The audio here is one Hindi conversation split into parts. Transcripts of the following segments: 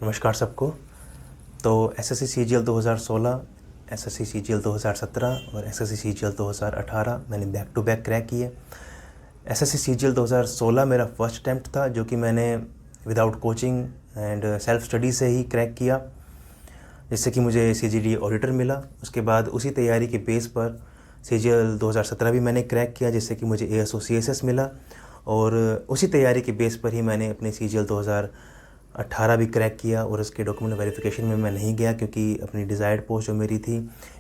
नमस्कार सबको। तो एसएससी सीजीएल 2016, एसएससी सीजीएल 2017 और एसएससी सीजीएल 2018 मैंने बैक टू बैक क्रैक किए। एसएससी सीजीएल 2016 मेरा फर्स्ट अटैम्प्ट था, जो कि मैंने without coaching and self study से ही क्रैक किया, जिससे कि मुझे सीजीडी ऑडिटर मिला। उसके बाद उसी तैयारी के बेस पर सीजीएल 2017 भी मैंने क्रैक किया, जिससे कि मुझे एएसओ सीएसएस मिला। और उसी तैयारी के बेस पर ही मैंने अपने सीजीएल 2018 भी क्रैक किया। और उसके डॉक्यूमेंट वेरिफिकेशन में मैं नहीं गया, क्योंकि अपनी डिज़ायर्ड पोस्ट जो मेरी थी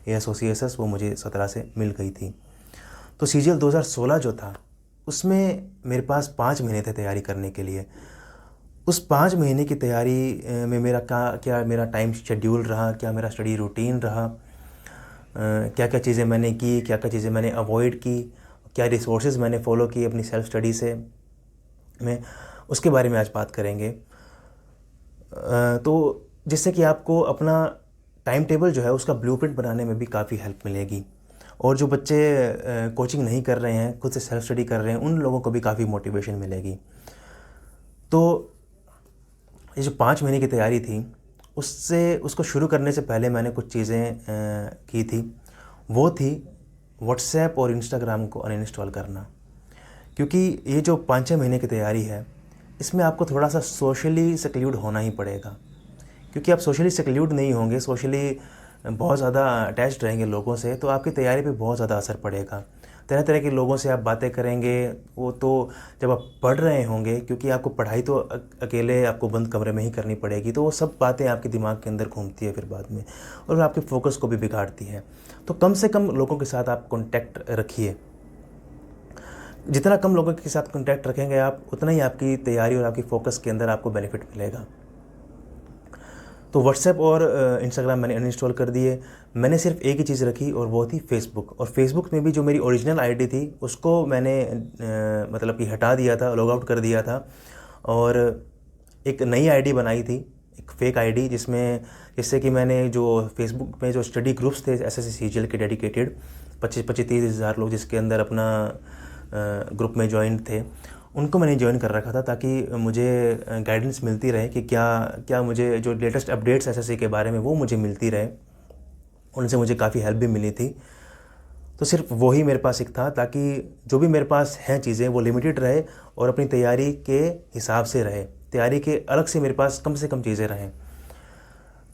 एएसओ सीएसएस, वो मुझे 17 से मिल गई थी। तो सीजीएल 2016 जो था, उसमें मेरे पास 5 महीने थे तैयारी करने के लिए। उस 5 महीने की तैयारी में मेरा क्या मेरा टाइम शेड्यूल रहा, क्या मेरा स्टडी रूटीन रहा, क्या क्या चीज़ें मैंने की, क्या क्या चीज़ें मैंने अवॉइड की, क्या रिसोर्सेज मैंने फॉलो किए अपनी सेल्फ स्टडी से में, उसके बारे में आज बात करेंगे। तो जिससे कि आपको अपना टाइम टेबल जो है उसका ब्लूप्रिंट बनाने में भी काफ़ी हेल्प मिलेगी। और जो बच्चे कोचिंग नहीं कर रहे हैं, खुद से सेल्फ स्टडी कर रहे हैं, उन लोगों को भी काफ़ी मोटिवेशन मिलेगी। तो ये जो 5 महीने की तैयारी थी, उसको शुरू करने से पहले मैंने कुछ चीज़ें की थी। वो थी व्हाट्सएप और इंस्टाग्राम को अनइंस्टॉल करना। क्योंकि ये जो 5-6 महीने की तैयारी है, इसमें आपको थोड़ा सा सोशली सेक्लूड होना ही पड़ेगा। क्योंकि आप सोशली सेक्लूड नहीं होंगे, सोशली बहुत ज़्यादा अटैच्ड रहेंगे लोगों से, तो आपकी तैयारी पे बहुत ज़्यादा असर पड़ेगा। तरह तरह के लोगों से आप बातें करेंगे, वो तो जब आप पढ़ रहे होंगे, क्योंकि आपको पढ़ाई तो अकेले आपको बंद कमरे में ही करनी पड़ेगी, तो वो सब बातें आपके दिमाग के अंदर घूमती है फिर बाद में, और आपके फोकस को भी बिगाड़ती है। तो कम से कम लोगों के साथ आप कॉन्टैक्ट रखिए। जितना कम लोगों के साथ कॉन्टैक्ट रखेंगे आप, उतना ही आपकी तैयारी और आपकी फोकस के अंदर आपको बेनिफिट मिलेगा। तो व्हाट्सएप और इंस्टाग्राम मैंने अनइंस्टॉल कर दिए। मैंने सिर्फ एक ही चीज़ रखी, और वो थी फेसबुक। और फेसबुक में भी जो मेरी ओरिजिनल आईडी थी, उसको मैंने मतलब कि हटा दिया था, लॉग आउट कर दिया था, और एक नई आईडी बनाई थी, एक फेक आईडी, जिससे कि मैंने जो फेसबुक में जो स्टडी ग्रुप्स थे एसएससी सीजीएल के डेडिकेटेड 25-30 हज़ार लोग जिसके अंदर अपना ग्रुप में ज्वाइन थे, उनको मैंने ज्वाइन कर रखा था, ताकि मुझे गाइडेंस मिलती रहे कि क्या मुझे जो लेटेस्ट अपडेट्स एसएससी के बारे में वो मुझे मिलती रहे। उनसे मुझे काफ़ी हेल्प भी मिली थी। तो सिर्फ वही मेरे पास एक था, ताकि जो भी मेरे पास हैं चीज़ें वो लिमिटेड रहे और अपनी तैयारी के हिसाब से रहे, तैयारी के अलग से मेरे पास कम से कम चीज़ें रहें।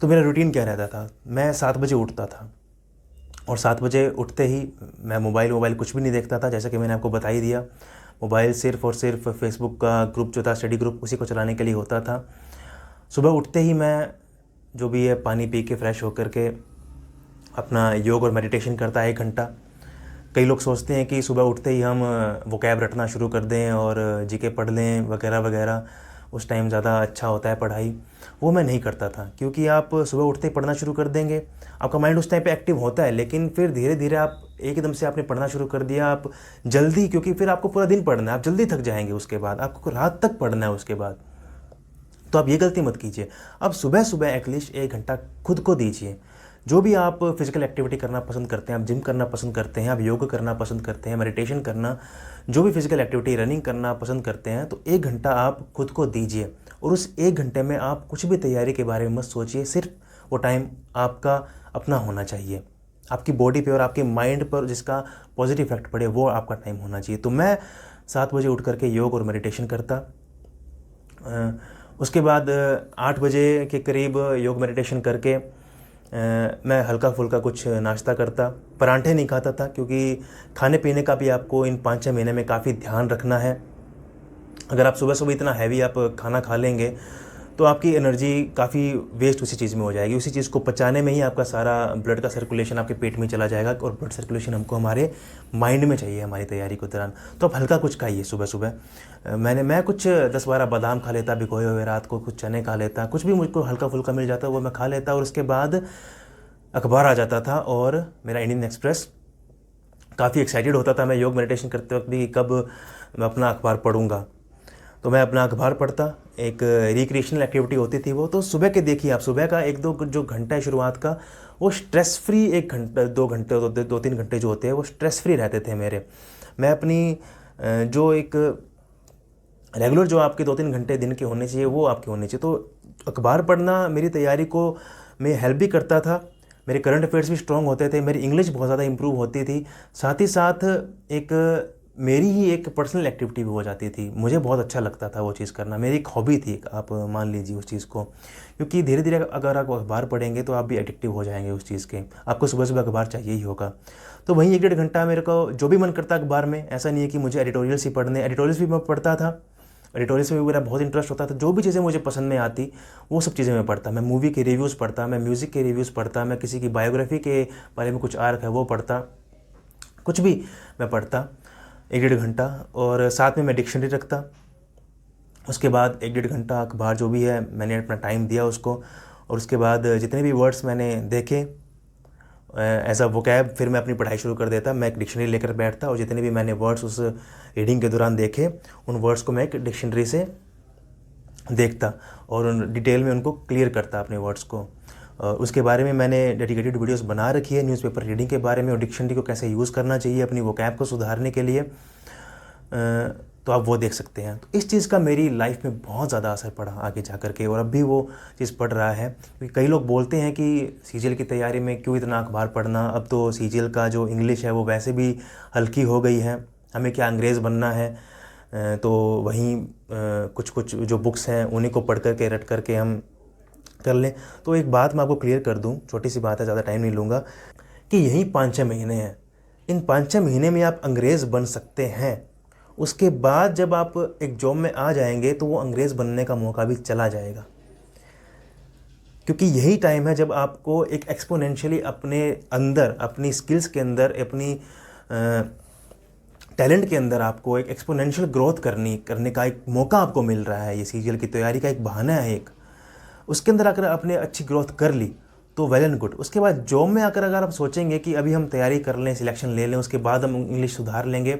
तो मेरा रूटीन क्या रहता था, मैं 7 बजे उठता था, और 7 बजे उठते ही मैं मोबाइल कुछ भी नहीं देखता था। जैसा कि मैंने आपको बता ही दिया, मोबाइल सिर्फ़ और सिर्फ फेसबुक का ग्रुप जो था, स्टडी ग्रुप, उसी को चलाने के लिए होता था। सुबह उठते ही मैं जो भी है पानी पी के फ्रेश होकर के अपना योग और मेडिटेशन करता है 1 घंटा। कई लोग सोचते हैं कि सुबह उठते ही हम वोकैब रटना शुरू कर दें और जीके पढ़ लें वगैरह वगैरह, उस टाइम ज़्यादा अच्छा होता है पढ़ाई। वो मैं नहीं करता था, क्योंकि आप सुबह उठते ही पढ़ना शुरू कर देंगे, आपका माइंड उस टाइम पे एक्टिव होता है, लेकिन फिर धीरे धीरे आप एकदम से आपने पढ़ना शुरू कर दिया, आप जल्दी, क्योंकि फिर आपको पूरा दिन पढ़ना है, आप जल्दी थक जाएंगे, उसके बाद आपको रात तक पढ़ना है उसके बाद। तो आप ये गलती मत कीजिए। अब सुबह सुबह एटलीस्ट 1 घंटा खुद को दीजिए। जो भी आप फिजिकल एक्टिविटी करना पसंद करते हैं, आप जिम करना पसंद करते हैं, आप योग करना पसंद करते हैं, मेडिटेशन करना, जो भी फिजिकल एक्टिविटी, रनिंग करना पसंद करते हैं, तो 1 घंटा आप खुद को दीजिए। और उस 1 घंटे में आप कुछ भी तैयारी के बारे में मत सोचिए, सिर्फ वो टाइम आपका अपना होना चाहिए, आपकी बॉडी पे और आपके माइंड पर जिसका पॉजिटिव इफेक्ट पड़े, वो आपका टाइम होना चाहिए। तो मैं 7 बजे उठ करके योग और मेडिटेशन करता। उसके बाद 8 बजे के करीब योग मेडिटेशन करके मैं हल्का फुल्का कुछ नाश्ता करता। परांठे नहीं खाता था, क्योंकि खाने पीने का भी आपको इन 5-6 महीने में काफ़ी ध्यान रखना है। अगर आप सुबह सुबह इतना हैवी आप खाना खा लेंगे, तो आपकी एनर्जी काफ़ी वेस्ट उसी चीज़ में हो जाएगी। उसी चीज़ को पचाने में ही आपका सारा ब्लड का सर्कुलेशन आपके पेट में चला जाएगा, और ब्लड सर्कुलेशन हमको हमारे माइंड में चाहिए हमारी तैयारी के दौरान। तो आप हल्का कुछ खाइए सुबह सुबह। मैं कुछ 10-12 बादाम खा लेता भिगोए हुए, रात को कुछ चने खा लेता, कुछ भी मुझको हल्का फुल्का मिल जाता वो मैं खा लेता। और उसके बाद अखबार आ जाता था, और मेरा इंडियन एक्सप्रेस, काफ़ी एक्साइटेड होता था मैं योग मेडिटेशन करते वक्त भी, कब मैं अपना अखबार पढ़ूंगा। तो मैं अपना अखबार पढ़ता। एक रिक्रिएशनल एक्टिविटी होती थी वो। तो सुबह के देखिए आप, सुबह का 1-2 जो घंटा है शुरुआत का, वो स्ट्रेस फ्री 1 घंटा 2 घंटे 2-3 घंटे जो होते हैं वो स्ट्रेस फ्री रहते थे मेरे। मैं अपनी जो एक रेगुलर जो आपके 2-3 घंटे दिन के होने चाहिए वो आपके होने चाहिए। तो अखबार पढ़ना मेरी तैयारी को में हेल्प भी करता था, मेरे करंट अफेयर्स भी स्ट्रॉन्ग होते थे, मेरी इंग्लिश बहुत ज़्यादा इंप्रूव होती थी, साथ ही साथ एक मेरी ही एक पर्सनल एक्टिविटी भी हो जाती थी। मुझे बहुत अच्छा लगता था वो चीज़ करना, मेरी एक हॉबी थी, आप मान लीजिए उस चीज़ को। क्योंकि धीरे धीरे अगर आप अखबार पढ़ेंगे तो आप भी एडिक्टिव हो जाएंगे उस चीज़ के, आपको सुबह सुबह अखबार चाहिए ही होगा। तो वहीं 1-1.5 घंटा मेरे को जो भी मन करता अखबार में, ऐसा नहीं है कि मुझे एडिटोरियल्स ही पढ़ने, एडिटोरियल्स भी मैं पढ़ता था, एडिटोरियल्स में भी मेरा बहुत इंटरेस्ट होता था। जो भी चीज़ें मुझे पसंद में आती वो सब चीज़ें मैं पढ़ता। मैं मूवी के रिव्यूज़ पढ़ता, मैं म्यूज़िक के रिव्यूज़ पढ़ता, मैं किसी की बायोग्राफी के बारे में कुछ आ रखा है वो पढ़ता, कुछ भी मैं पढ़ता 1-1.5 घंटा। और साथ में मैं डिक्शनरी रखता। उसके बाद 1-1.5 घंटा अखबार जो भी है मैंने अपना टाइम दिया उसको, और उसके बाद जितने भी वर्ड्स मैंने देखे एज अ वोकैब, फिर मैं अपनी पढ़ाई शुरू कर देता। मैं एक डिक्शनरी लेकर बैठता और जितने भी मैंने वर्ड्स उस रीडिंग के दौरान देखे उन वर्ड्स को मैं एक डिक्शनरी से देखता और उन डिटेल में उनको क्लियर करता अपने वर्ड्स को। उसके बारे में मैंने डेडिकेटेड वीडियोस बना रखी है न्यूज़पेपर रीडिंग के बारे में और डिक्शनरी को कैसे यूज़ करना चाहिए अपनी वोकैब को सुधारने के लिए, तो आप वो देख सकते हैं। तो इस चीज़ का मेरी लाइफ में बहुत ज़्यादा असर पड़ा आगे जा कर के, और अब भी वो चीज़ पड़ रहा है। क्योंकि कई लोग बोलते हैं कि सीजीएल की तैयारी में क्यों इतना अखबार पढ़ना, अब तो सीजीएल का जो इंग्लिश है वो वैसे भी हल्की हो गई है, हमें क्या अंग्रेज़ बनना है। तो वहीं कुछ कुछ जो बुक्स हैं उन्हीं को पढ़ करके रट करके हम कर लें। तो एक बात मैं आपको क्लियर कर दूं, छोटी सी बात है, ज़्यादा टाइम नहीं लूँगा, कि यही 5-6 महीने हैं, इन 5-6 महीने में आप अंग्रेज़ बन सकते हैं। उसके बाद जब आप एक जॉब में आ जाएंगे तो वो अंग्रेज़ बनने का मौका भी चला जाएगा। क्योंकि यही टाइम है जब आपको एक एक्सपोनेंशियली अपने अंदर, अपनी स्किल्स के अंदर, अपनी टैलेंट के अंदर आपको एक एक्सपोनेंशियल ग्रोथ करने का एक मौका आपको मिल रहा है। ये सीजीएल की तैयारी का एक बहाना है एक। उसके अंदर अगर आपने अच्छी ग्रोथ कर ली तो वेल एंड गुड। उसके बाद जॉब में आकर अगर आप सोचेंगे कि अभी हम तैयारी कर लें, सिलेक्शन ले लें, उसके बाद हम इंग्लिश सुधार लेंगे,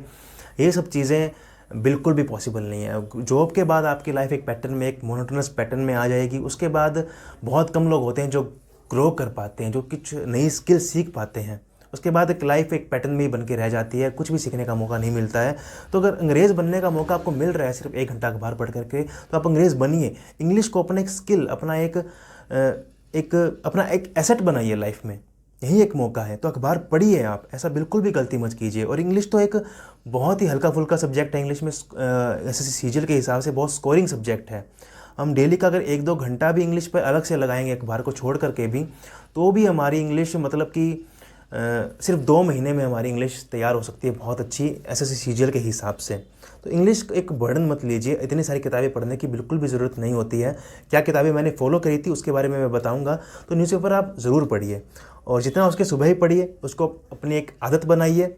ये सब चीज़ें बिल्कुल भी पॉसिबल नहीं है। जॉब के बाद आपकी लाइफ एक पैटर्न में, एक मोनोटोनस पैटर्न में आ जाएगी। उसके बाद बहुत कम लोग होते हैं जो ग्रो कर पाते हैं, जो कुछ नई स्किल सीख पाते हैं। उसके बाद एक लाइफ एक पैटर्न में ही बन के रह जाती है, कुछ भी सीखने का मौका नहीं मिलता है। तो अगर अंग्रेज़ बनने का मौका आपको मिल रहा है सिर्फ 1 घंटा अखबार पढ़ करके, तो आप अंग्रेज़ बनिए। इंग्लिश को अपना एक स्किल, अपना एक एसेट बनाइए लाइफ में, यही एक मौका है। तो अखबार पढ़िए आप, ऐसा बिल्कुल भी गलती मत कीजिए। और इंग्लिश तो एक बहुत ही हल्का फुल्का सब्जेक्ट है। इंग्लिश में एसएससी सीजीएल के हिसाब से बहुत स्कोरिंग सब्जेक्ट है। हम डेली का अगर 1-2 घंटा भी इंग्लिश पर अलग से लगाएंगे अखबार को छोड़ करके भी, तो भी हमारी इंग्लिश मतलब कि सिर्फ 2 महीने में हमारी इंग्लिश तैयार हो सकती है बहुत अच्छी एसएससी सीजीएल के हिसाब से। तो इंग्लिश एक बर्डन मत लीजिए, इतनी सारी किताबें पढ़ने की बिल्कुल भी ज़रूरत नहीं होती है। क्या किताबें मैंने फॉलो करी थी उसके बारे में मैं बताऊंगा। तो न्यूज़पेपर आप ज़रूर पढ़िए, और जितना उसके सुबह ही पढ़िए, उसको अपनी एक आदत बनाइए।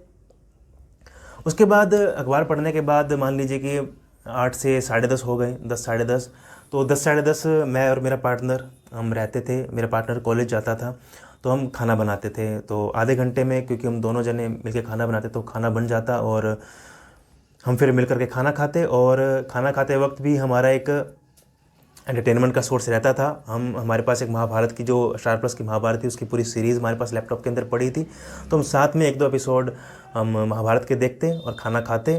उसके बाद अखबार पढ़ने के बाद मान लीजिए कि 8 से 10:30 हो गए, 10 साढ़े 10, तो 10 साढ़े 10 मैं और मेरा पार्टनर हम रहते थे। मेरा पार्टनर कॉलेज जाता था तो हम खाना बनाते थे। तो आधे घंटे में, क्योंकि हम दोनों जने मिलकर खाना बनाते तो खाना बन जाता, और हम फिर मिल करके खाना खाते। और खाना खाते वक्त भी हमारा एक एंटरटेनमेंट का सोर्स रहता था। हमारे पास एक महाभारत की, जो स्टार प्लस की महाभारत थी, उसकी पूरी सीरीज़ हमारे पास लैपटॉप के अंदर पड़ी थी। तो हम साथ में 1-2 एपिसोड हम महाभारत के देखते और खाना खाते।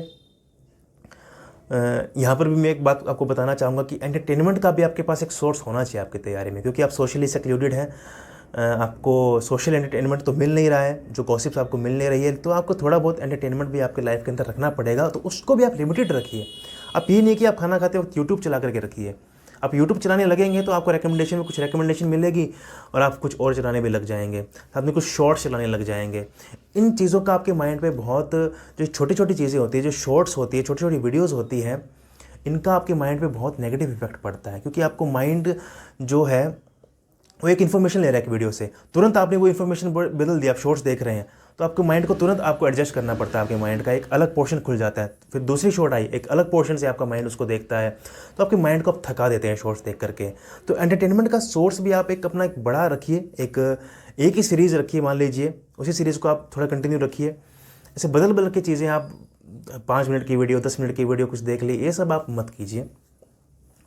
यहाँ पर भी मैं एक बात आपको बताना चाहूँगा कि एंटरटेनमेंट का भी आपके पास एक सोर्स होना चाहिए आपकी तैयारी में, क्योंकि आप सोशली सेक्लूडेड हैं, आपको सोशल एंटरटेनमेंट तो मिल नहीं रहा है, जो गॉसिप्स आपको मिल नहीं रही है, तो आपको थोड़ा बहुत एंटरटेनमेंट भी आपके लाइफ के अंदर रखना पड़ेगा। तो उसको भी आप लिमिटेड रखिए। आप ये नहीं कि आप खाना खाते वक्त यूट्यूब चला करके रखिए। आप यूट्यूब चलाने लगेंगे तो आपको रिकमेंडेशन में कुछ रिकमेंडेशन मिलेगी और आप कुछ और चलाने भी लग जाएंगे, साथ में कुछ शॉर्ट्स चलाने लग जाएंगे। इन चीज़ों का आपके माइंड पे बहुत, जो छोटी छोटी चीज़ें होती है, जो शॉर्ट्स होती है, छोटी छोटी वीडियोज़ होती हैं, इनका आपके माइंड पे बहुत नेगेटिव इफेक्ट पड़ता है। क्योंकि आपको माइंड जो है वो एक इन्फॉर्मेशन ले रहा है एक वीडियो से, तुरंत आपने वो इन्फॉर्मेशन बदल दिया, आप शॉर्ट्स देख रहे हैं, तो आपके माइंड को तुरंत आपको एडजस्ट करना पड़ता है। आपके माइंड का एक अलग पोर्शन खुल जाता है, फिर दूसरी शॉर्ट आई, एक अलग पोर्शन से आपका माइंड उसको देखता है, तो आपके माइंड को आप थका देते हैं शॉर्ट्स देख करके। तो एंटरटेनमेंट का सोर्स भी आप एक अपना एक बड़ा रखिए, एक ही सीरीज़ रखिए, मान लीजिए उसी सीरीज़ को आप थोड़ा कंटिन्यू रखिए। ऐसे बदल बदल के चीज़ें, आप 5 मिनट की वीडियो, 10 मिनट की वीडियो कुछ देख ली, ये सब आप मत कीजिए।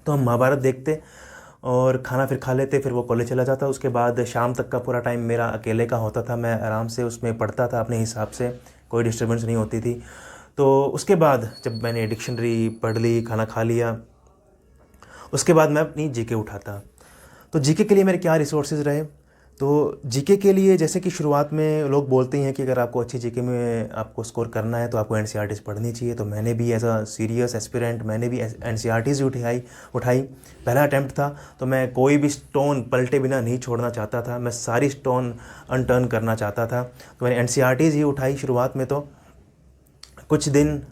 तो हम महाभारत देखते और खाना फिर खा लेते, फिर वो कॉलेज चला जाता। उसके बाद शाम तक का पूरा टाइम मेरा अकेले का होता था, मैं आराम से उसमें पढ़ता था अपने हिसाब से, कोई डिस्टर्बेंस नहीं होती थी। तो उसके बाद जब मैंने डिक्शनरी पढ़ ली, खाना खा लिया, उसके बाद मैं अपनी जीके उठाता। तो जीके के लिए मेरे क्या रिसोर्सेज रहे, तो जीके के लिए जैसे कि शुरुआत में लोग बोलते हैं कि अगर आपको अच्छी जीके में आपको स्कोर करना है तो आपको एनसीईआरटीज़ पढ़नी चाहिए। तो मैंने भी एज अ सीरियस एस्पिरेंट मैंने भी एनसीईआरटीज़ उठाई। पहला अटैम्प्ट था, तो मैं कोई भी स्टोन पलटे बिना नहीं छोड़ना चाहता था, मैं सारी स्टोन अनटर्न करना चाहता था। तो मैंने एनसीईआरटीज़ ही उठाई शुरुआत में। तो कुछ दिन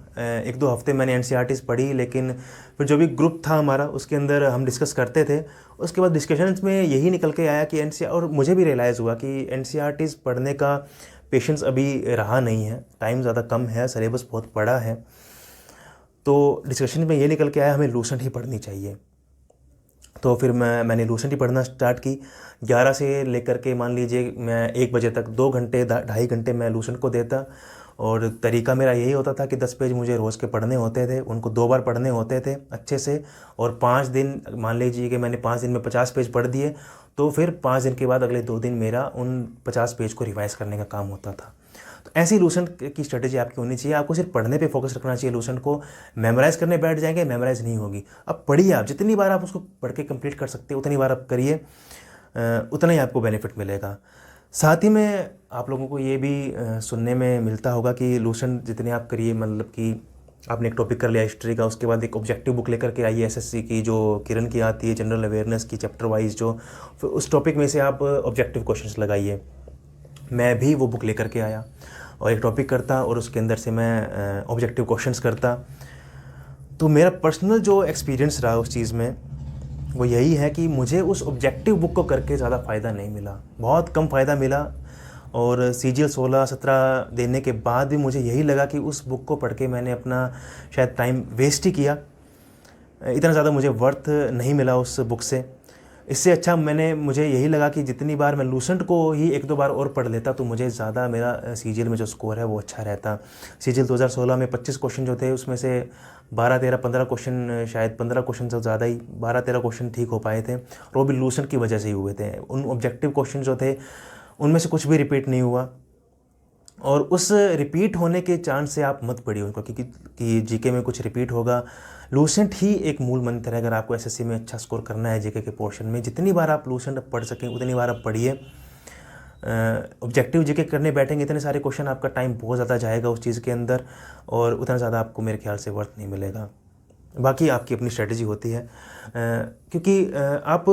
1-2 हफ्ते मैंने एनसीईआरटीज़ पढ़ी, लेकिन फिर जो भी ग्रुप था हमारा उसके अंदर हम डिस्कस करते थे। उसके बाद डिस्कशंस में यही निकल के आया कि और मुझे भी रियलाइज़ हुआ कि एनसीईआरटीज़ पढ़ने का पेशेंस अभी रहा नहीं है, टाइम ज़्यादा कम है, सिलेबस बहुत बड़ा है। तो डिस्कशन में ये निकल के आया हमें लूसेंट ही पढ़नी चाहिए। तो फिर मैंने लूसेंट ही पढ़ना स्टार्ट की। 11 से लेकर के मान लीजिए मैं 1 बजे तक 2 घंटे 2.5 घंटे मैं लूसेंट को देता। और तरीका मेरा यही होता था कि 10 पेज मुझे रोज़ के पढ़ने होते थे, उनको 2 बार पढ़ने होते थे अच्छे से। और 5 दिन मान लीजिए कि मैंने 5 दिन में 50 पेज पढ़ दिए, तो फिर 5 दिन के बाद अगले 2 दिन मेरा उन 50 पेज को रिवाइज़ करने का काम होता था। तो ऐसी लूसेंट की स्ट्रेटेजी आपकी होनी चाहिए। आपको सिर्फ पढ़ने पे फोकस रखना चाहिए। लूसेंट को मेमोराइज़ करने बैठ जाएंगे, मेमोराइज़ नहीं होगी। अब पढ़िए, आप जितनी बार आप उसको पढ़ के कंप्लीट कर सकते हो उतनी बार आप करिए, उतना ही आपको बेनिफिट मिलेगा। साथ ही में आप लोगों को ये भी सुनने में मिलता होगा कि लूसेंट जितने आप करिए, मतलब कि आपने एक टॉपिक कर लिया हिस्ट्री का, उसके बाद एक ऑब्जेक्टिव बुक लेकर के आइए एसएससी की, जो किरण की आती है, जनरल अवेयरनेस की चैप्टर वाइज, जो फिर उस टॉपिक में से आप ऑब्जेक्टिव क्वेश्चंस लगाइए। मैं भी वो बुक लेकर के आया और एक टॉपिक करता और उसके अंदर से मैं ऑब्जेक्टिव क्वेश्चंस करता। तो मेरा पर्सनल जो एक्सपीरियंस रहा उस चीज़ में वो यही है कि मुझे उस ऑब्जेक्टिव बुक को करके ज़्यादा फ़ायदा नहीं मिला, बहुत कम फ़ायदा मिला। और सीजीएल 16-17 देने के बाद भी मुझे यही लगा कि उस बुक को पढ़ के मैंने अपना शायद टाइम वेस्ट ही किया, इतना ज़्यादा मुझे वर्थ नहीं मिला उस बुक से। इससे अच्छा मुझे यही लगा कि जितनी बार मैं लूसेंट को ही 1-2 बार और पढ़ लेता तो मुझे ज़्यादा मेरा सीजीएल में जो स्कोर है वो अच्छा रहता। सीजीएल 2016 में 25 क्वेश्चन जो थे उसमें से 12-13-15 क्वेश्चन, शायद 15 क्वेश्चन से ज़्यादा ही 12-13 क्वेश्चन ठीक हो पाए थे, और वो भी लूसेंट की वजह से ही हुए थे। उन ऑब्जेक्टिव क्वेश्चन जो थे उनमें से कुछ भी रिपीट नहीं हुआ, और उस रिपीट होने के चांस से आप मत पढ़िए उनको, क्योंकि कि जीके में कुछ रिपीट होगा। लूसेंट ही एक मूल मंत्र है अगर आपको एसएससी में अच्छा स्कोर करना है जीके के पोर्शन में। जितनी बार आप लूसेंट पढ़ सकें उतनी बार आप पढ़िए। ऑब्जेक्टिव जीके करने बैठेंगे इतने सारे क्वेश्चन, आपका टाइम बहुत ज़्यादा जाएगा उस चीज़ के अंदर, और उतना ज़्यादा आपको मेरे ख्याल से वर्थ नहीं मिलेगा। बाकी आपकी अपनी स्ट्रेटजी होती है, क्योंकि आप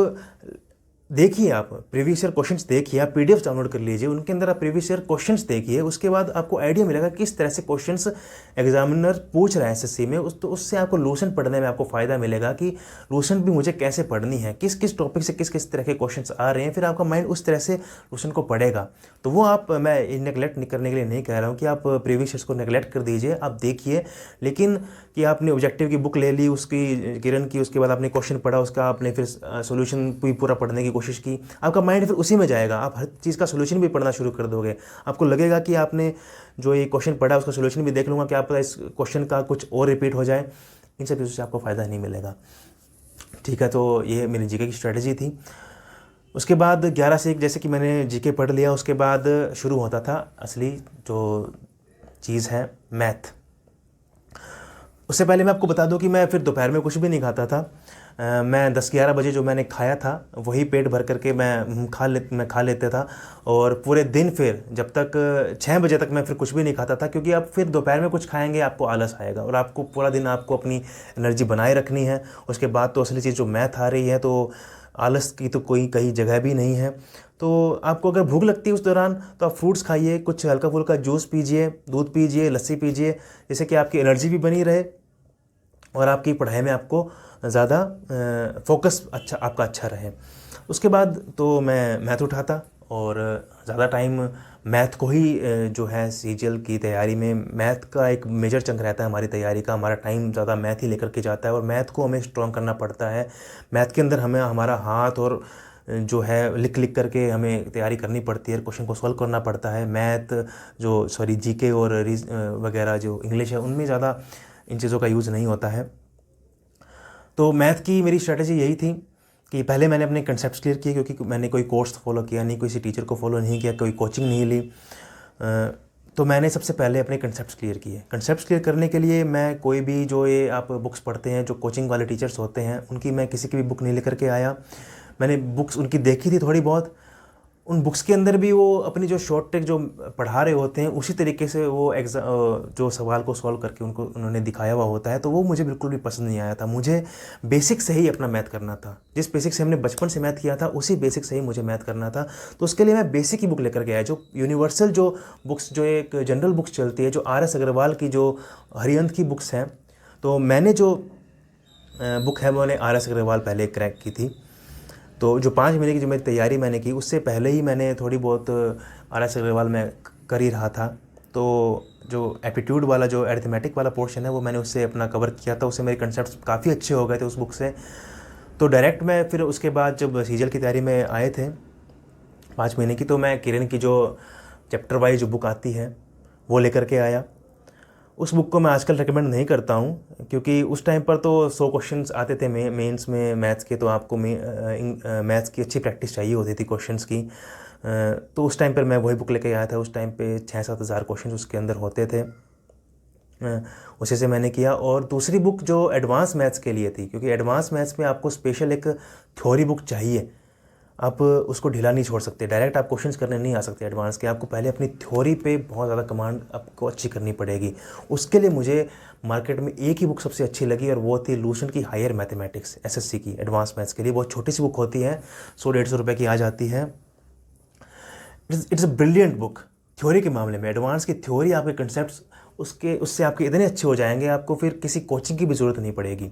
देखिए, आप प्रीवियस ईयर क्वेश्चंस देखिए, आप पीडीएफ डाउनलोड कर लीजिए, उनके अंदर आप प्रीवियस ईयर क्वेश्चंस देखिए, उसके बाद आपको आइडिया मिलेगा किस तरह से क्वेश्चंस एग्जामिनर पूछ रहा है एसएससी में। तो उससे आपको लूसेंट पढ़ने में आपको फ़ायदा मिलेगा कि लूसेंट भी मुझे कैसे पढ़नी है, किस किस टॉपिक से किस किस तरह के क्वेश्चंस आ रहे हैं, फिर आपका माइंड उस तरह से लूसेंट को पढ़ेगा। तो वो मैं नेगलेक्ट करने के लिए नहीं कह रहा हूँ कि आप प्रीवियस ईयर्स को नेगलेक्ट कर दीजिए, आप देखिए, लेकिन कि आपने ऑब्जेक्टिव की बुक ले ली उसकी किरण की, उसके बाद आपने क्वेश्चन पढ़ा, उसका आपने फिर सोल्यूशन पूरा पढ़ने की कोशिश की, आपका माइंड फिर उसी में जाएगा। आप हर चीज़ का सोल्यूशन भी पढ़ना शुरू कर दोगे। आपको लगेगा कि आपने जो ये क्वेश्चन पढ़ा उसका सोल्यूशन भी देख लूँगा, क्या पता इस क्वेश्चन का कुछ और रिपीट हो जाए। इन सब चीज़ों से आपको फ़ायदा नहीं मिलेगा। ठीक है, तो ये मेरी जीके की स्ट्रेटजी थी। उसके बाद 11 से 1 जैसे कि मैंने जीके पढ़ लिया, उसके बाद शुरू होता था असली जो चीज़ है, मैथ। उससे पहले मैं आपको बता दूं कि मैं फिर दोपहर में कुछ भी नहीं खाता था। मैं 10-11 बजे जो मैंने खाया था वही पेट भर करके मैं खा लेता था, और पूरे दिन फिर जब तक 6 बजे तक मैं फिर कुछ भी नहीं खाता था, क्योंकि आप फिर दोपहर में कुछ खाएंगे आपको आलस आएगा, और आपको पूरा दिन आपको अपनी एनर्जी बनाए रखनी है। उसके बाद तो असली चीज़ जो मैथ आ रही है, तो आलस की तो कोई कहीं जगह भी नहीं है। तो आपको अगर भूख लगती है उस दौरान तो आप फ्रूट्स खाइए, कुछ हल्का फुल्का जूस पीजिए, दूध पीजिए, लस्सी पीजिए, जिससे कि आपकी एनर्जी भी बनी रहे और आपकी पढ़ाई में आपको ज़्यादा फोकस आपका अच्छा रहे। उसके बाद तो मैं मैथ उठाता और ज़्यादा टाइम मैथ को ही जो है सीजीएल की तैयारी में, मैथ का एक मेजर चंक रहता है हमारी तैयारी का, हमारा टाइम ज़्यादा मैथ ही लेकर के जाता है, और मैथ को हमें स्ट्रॉन्ग करना पड़ता है। मैथ के अंदर हमें हमारा हाथ और जो है लिख करके हमें तैयारी करनी पड़ती है, क्वेश्चन को सॉल्व करना पड़ता है। मैथ जीके और वगैरह जो इंग्लिश है उनमें ज़्यादा इन चीज़ों का यूज़ नहीं होता है। तो मैथ की मेरी स्ट्रेटजी यही थी कि पहले मैंने अपने कंसेप्ट क्लियर किए, क्योंकि मैंने कोई कोर्स फॉलो किया नहीं, किसी टीचर को फॉलो नहीं किया, कोई कोचिंग नहीं ली। तो मैंने सबसे पहले अपने कंसेप्ट क्लियर किए। कंसेप्ट क्लियर करने के लिए मैं कोई भी जो ये आप बुक्स पढ़ते हैं, जो कोचिंग वाले टीचर्स होते हैं, उनकी मैं किसी की भी बुक नहीं लेकर के आया। मैंने बुक्स उनकी देखी थी थोड़ी बहुत। उन बुक्स के अंदर भी वो अपनी जो शॉर्ट ट्रिक जो पढ़ा रहे होते हैं उसी तरीके से वो जो सवाल को सॉल्व करके उन्होंने दिखाया हुआ होता है, तो वो मुझे बिल्कुल भी पसंद नहीं आया था। मुझे बेसिक से ही अपना मैथ करना था, जिस बेसिक से हमने बचपन से मैथ किया था उसी बेसिक से ही मुझे मैथ करना था। तो उसके लिए मैं बेसिक ही बुक लेकर के आया, जो यूनिवर्सल जो बुक्स, जो एक जनरल बुक्स चलती है, जो RS अग्रवाल की जो हरियंत की बुक्स हैं। तो मैंने जो बुक है मैंने RS अग्रवाल पहले क्रैक की थी। तो जो 5 महीने की जो मेरी तैयारी मैंने की, उससे पहले ही मैंने थोड़ी बहुत RS अग्रवाल में कर ही रहा था। तो जो एप्टीट्यूड वाला जो अरिथमेटिक वाला पोर्शन है वो मैंने उससे अपना कवर किया था, उससे मेरे कंसेप्ट्स काफ़ी अच्छे हो गए थे उस बुक से। तो डायरेक्ट मैं फिर उसके बाद जब सीजल की तैयारी में आए थे 5 महीने की, तो मैं किरण की जो चैप्टर वाइज जो बुक आती है वो लेकर के आया। उस बुक को मैं आजकल रिकमेंड नहीं करता हूँ, क्योंकि उस टाइम पर तो 100 क्वेश्चंस आते थे मेंस में मैथ्स के, तो आपको मैथ्स की अच्छी प्रैक्टिस चाहिए होती थी क्वेश्चंस की। तो उस टाइम पर मैं वही बुक लेके आया था। उस टाइम पे 6-7 हज़ार क्वेश्चन उसके अंदर होते थे। उसी से मैंने किया। और दूसरी बुक जो एडवांस मैथ्स के लिए थी, क्योंकि एडवांस मैथ्स में आपको स्पेशल एक थ्योरी बुक चाहिए, आप उसको ढीला नहीं छोड़ सकते। डायरेक्ट आप क्वेश्चंस करने नहीं आ सकते एडवांस के, आपको पहले अपनी थ्योरी पे बहुत ज़्यादा कमांड आपको अच्छी करनी पड़ेगी। उसके लिए मुझे मार्केट में एक ही बुक सबसे अच्छी लगी, और वो थी लूसेंट की हायर मैथमेटिक्स SSC की एडवांस मैथ्स के लिए। बहुत छोटी सी बुक होती है, 100-150 रुपये की आ जाती है। It's a brilliant book theory के मामले में। एडवांस की थ्योरी, आपके कंसेप्ट उससे आपके इतने अच्छे हो जाएंगे, आपको फिर किसी कोचिंग की भी ज़रूरत नहीं पड़ेगी।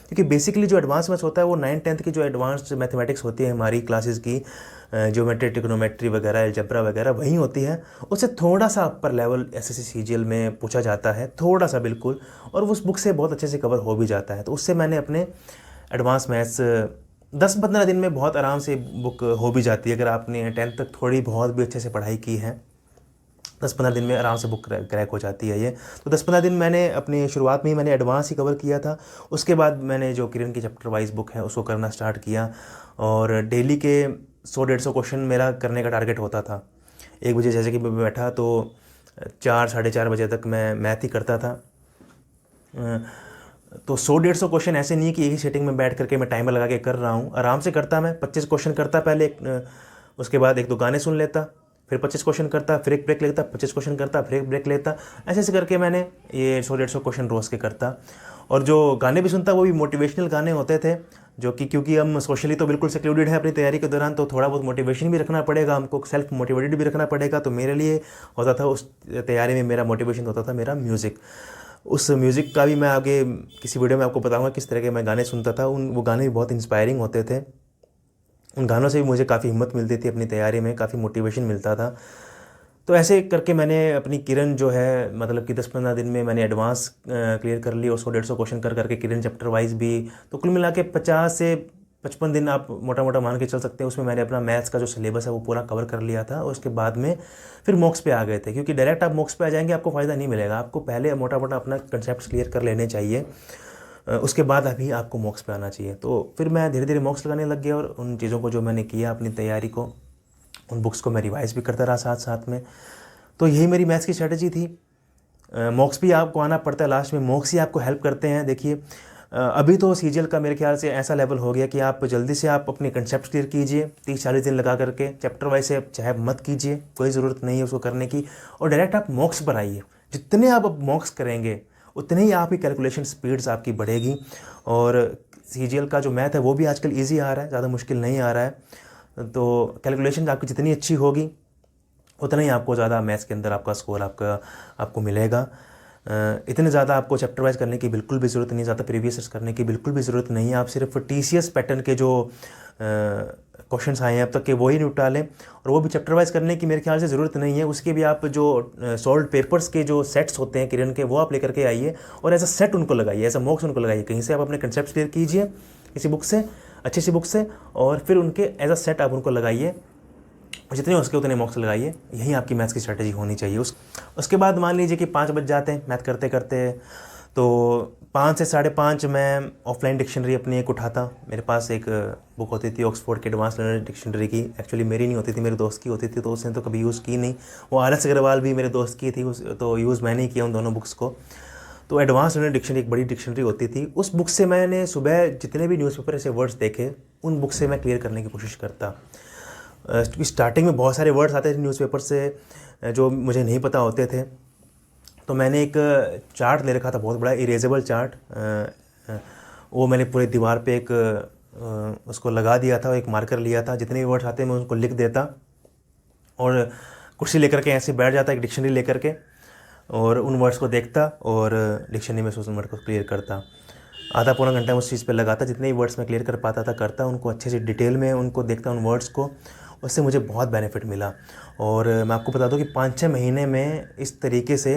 क्योंकि बेसिकली जो एडवांस मैथ्स होता है वो 9th-10th की जो एडवांस मैथमेटिक्स होती है हमारी क्लासेस की, ज्योमेट्री, ट्रिग्नोमेट्री वगैरह, अलजेब्रा वगैरह वही होती है। उससे थोड़ा सा अपर लेवल SSC CGL में पूछा जाता है, थोड़ा सा बिल्कुल, और उस बुक से बहुत अच्छे से कवर हो भी जाता है। तो उससे मैंने अपने एडवांस मैथ्स 10-15 दिन में बहुत आराम से बुक हो भी जाती है। अगर आपने 10th तक थोड़ी बहुत भी अच्छे से पढ़ाई की है, 10-15 दिन में आराम से बुक क्रैक हो जाती है ये। तो 10-15 दिन मैंने अपनी शुरुआत में ही मैंने एडवांस ही कवर किया था। उसके बाद मैंने जो किरण की चैप्टर वाइज बुक है उसको करना स्टार्ट किया, और डेली के 100-150 क्वेश्चन मेरा करने का टारगेट होता था। 1 बजे जैसे कि मैं बैठा तो 4-4:30 बजे तक मैं मैथ ही करता था। तो 100-150 क्वेश्चन ऐसे नहीं कि एक ही सेटिंग में बैठ करके मैं टाइमर लगा के कर रहा हूँ, आराम से करता। मैं 25 क्वेश्चन करता पहले, उसके बाद 1-2 गाने सुन लेता, फिर 25 क्वेश्चन करता, फिर एक ब्रेक लेता, 25 क्वेश्चन करता, फिर एक ब्रेक लेता। ऐसे ऐसे करके मैंने ये 100-150 क्वेश्चन रोज़ के करता। और जो गाने भी सुनता वो भी मोटिवेशनल गाने होते थे, जो कि क्योंकि हम सोशली तो बिल्कुल सेक्लूडेड है अपनी तैयारी के दौरान, तो थोड़ा बहुत मोटिवेशन भी रखना पड़ेगा हमको, सेल्फ मोटिवेटेड भी रखना पड़ेगा। तो मेरे लिए होता था उस तैयारी में, मेरा मोटिवेशन होता था मेरा म्यूज़िक। उस म्यूज़िक का भी मैं आगे किसी वीडियो में आपको बताऊँगा किस तरह के मैं गाने सुनता था। वो गाने भी बहुत इंस्पायरिंग होते थे। उन गानों से भी मुझे काफ़ी हिम्मत मिलती थी अपनी तैयारी में, काफ़ी मोटिवेशन मिलता था। तो ऐसे करके मैंने अपनी किरण जो है, मतलब कि 10-15 दिन में मैंने एडवांस क्लियर कर ली, और 100-150 क्वेश्चन कर करके किरण चैप्टर वाइज भी। तो कुल मिला के 50 से 55 दिन आप मोटा मोटा मान के चल सकते हैं। उसमें मैंने अपना मैथ्स का जो सिलेबस है वो पूरा कवर कर लिया था। और उसके बाद में फिर मॉक्स पे आ गए थे, क्योंकि डायरेक्ट आप मॉक्स पे आ जाएंगे आपको फ़ायदा नहीं मिलेगा। आपको पहले मोटा मोटा अपना कंसेप्ट क्लियर कर लेने चाहिए, उसके बाद अभी आपको मॉक्स पे आना चाहिए। तो फिर मैं धीरे धीरे मॉक्स लगाने लग गया, और उन चीज़ों को जो मैंने किया अपनी तैयारी को, उन बुक्स को मैं रिवाइज़ भी करता रहा साथ साथ में। तो यही मेरी मैथ्स की स्ट्रेटजी थी। मॉक्स भी आपको आना पड़ता है, लास्ट में मॉक्स ही आपको हेल्प करते हैं। देखिए अभी तो सीजीएल का मेरे ख्याल से ऐसा लेवल हो गया कि आप जल्दी से आप अपने कंसेप्ट क्लियर कीजिए 30-40 दिन लगा करके, चैप्टर वाइज से चाहे मत कीजिए, कोई ज़रूरत नहीं है उसको करने की, और डायरेक्ट आप मॉक्स पर आइए। जितने आप मॉक्स करेंगे उतने ही आपकी कैलकुलेशन स्पीड्स आपकी बढ़ेगी। और सीजीएल का जो मैथ है वो भी आजकल ईजी आ रहा है, ज़्यादा मुश्किल नहीं आ रहा है। तो कैलकुलेशन आपकी जितनी अच्छी होगी उतना ही आपको ज़्यादा मैथ्स के अंदर आपका स्कोर आपको मिलेगा। इतने ज़्यादा आपको चैप्टर वाइज करने की बिल्कुल भी ज़रूरत नहीं, ज़्यादा प्रीवियस करने की बिल्कुल भी ज़रूरत नहीं है। आप सिर्फ TCS पैटर्न के जो क्वेश्चंस आए हैं अब तक के वही निपटा लें, और वो भी चैप्टर वाइज करने की मेरे ख्याल से ज़रूरत नहीं है। उसके भी आप जो सॉल्व पेपर्स के जो सेट्स होते हैं किरण के, वो आप लेकर के आइए और एज अ सेट उनको लगाइए, एज अ मॉक्स उनको लगाइए। कहीं से आप अपने कंसेप्ट क्लियर कीजिए किसी बुक से, अच्छी सी बुक से, और फिर उनके एज अ सेट आप उनको लगाइए, जितने हो सके उतने मॉक्स लगाइए। यही आपकी मैथ्स की स्ट्रेटजी होनी चाहिए। उसके बाद मान लीजिए कि 5 बज जाते हैं मैथ करते करते, तो 5 से 5:30 मैं ऑफलाइन डिक्शनरी अपनी एक उठाता। मेरे पास एक बुक होती थी ऑक्सफोर्ड की एडवांस लर्नर डिक्शनरी की। एक्चुअली मेरी नहीं होती थी, मेरे दोस्त की होती थी, तो उसने तो कभी यूज़ की नहीं। वो RS अग्रवाल भी मेरे दोस्त की थी, तो यूज़ मैंने ही किया उन दोनों बुक्स को। तो एडवांस लर्नर डिक्शनरी एक बड़ी डिक्शनरी होती थी। उस बुक से मैंने सुबह जितने भी न्यूज़पेपर ऐसे वर्ड्स देखे उन बुक से मैं क्लियर करने की कोशिश करता। क्योंकि स्टार्टिंग में बहुत सारे वर्ड्स आते थे न्यूज़पेपर से जो मुझे नहीं पता होते थे, तो मैंने एक चार्ट ले रखा था, बहुत बड़ा इरेजेबल चार्ट। वो मैंने पूरे दीवार पे एक उसको लगा दिया था, एक मार्कर लिया था, जितने भी वर्ड्स आते मैं उनको लिख देता और कुर्सी लेकर के ऐसे बैठ जाता एक डिक्शनरी लेकर के, और उन वर्ड्स को देखता और डिक्शनरी में से उस वर्ड को क्लियर करता। आधा पौना घंटा उस चीज़ पे लगाता, जितने भी वर्ड्स मैं क्लियर कर पाता था करता, उनको अच्छे से डिटेल में उनको देखता उन वर्ड्स को। उससे मुझे बहुत बेनिफिट मिला। और मैं आपको बता दूं कि 5-6 महीने में इस तरीके से